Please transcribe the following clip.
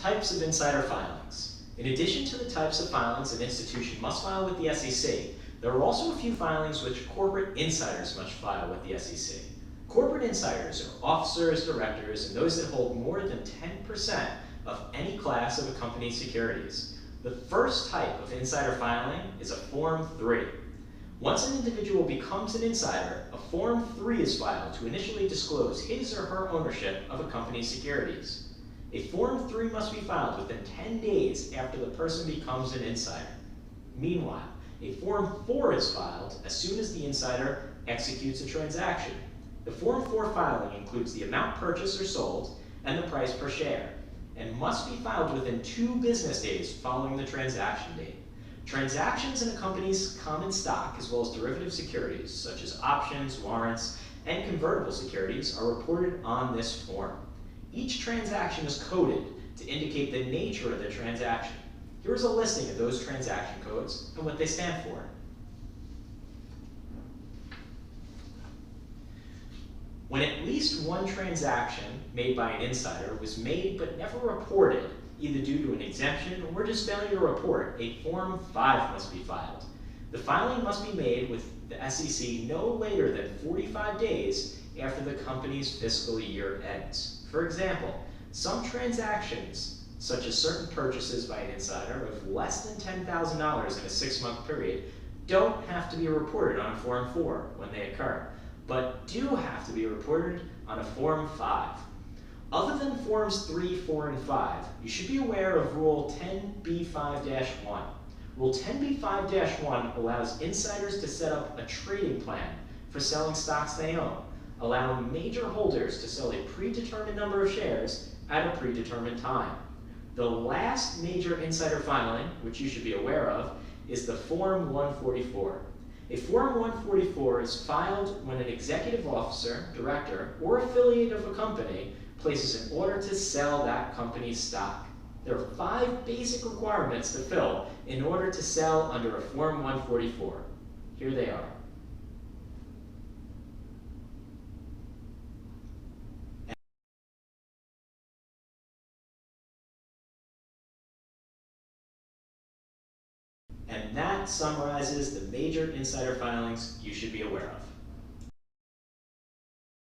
Types of insider filings. In addition to the types of filings an institution must file with the SEC, there are also a few filings which corporate insiders must file with the SEC. Corporate insiders are officers, directors, and those that hold more than 10% of any class of a company's securities. The first type of insider filing is a Form 3. Once an individual becomes an insider, a Form 3 is filed to initially disclose his or her ownership of a company's securities. A Form 3 must be filed within 10 days after the person becomes an insider. Meanwhile, a Form 4 is filed as soon as the insider executes a transaction. The Form 4 filing includes the amount purchased or sold and the price per share, and must be filed within 2 business days following the transaction date. Transactions in a company's common stock, as well as derivative securities, such as options, warrants, and convertible securities, are reported on this form. Each transaction is coded to indicate the nature of the transaction. Here is a listing of those transaction codes and what they stand for. When at least one transaction made by an insider was made but never reported, either due to an exemption or just failure to report, a Form 5 must be filed. The filing must be made with the SEC no later than 45 days after the company's fiscal year ends. For example, some transactions, such as certain purchases by an insider of less than $10,000 in a 6-month period, don't have to be reported on a Form 4 when they occur, but do have to be reported on a Form 5. Other than Forms 3, 4, and 5, you should be aware of Rule 10b5-1. Rule 10b5-1 allows insiders to set up a trading plan for selling stocks they own, allowing major holders to sell a predetermined number of shares at a predetermined time. The last major insider filing, which you should be aware of, is the Form 144. A Form 144 is filed when an executive officer, director, or affiliate of a company places an order to sell that company's stock. There are 5 basic requirements to fill in order to sell under a Form 144. Here they are. And that summarizes the major insider filings you should be aware of.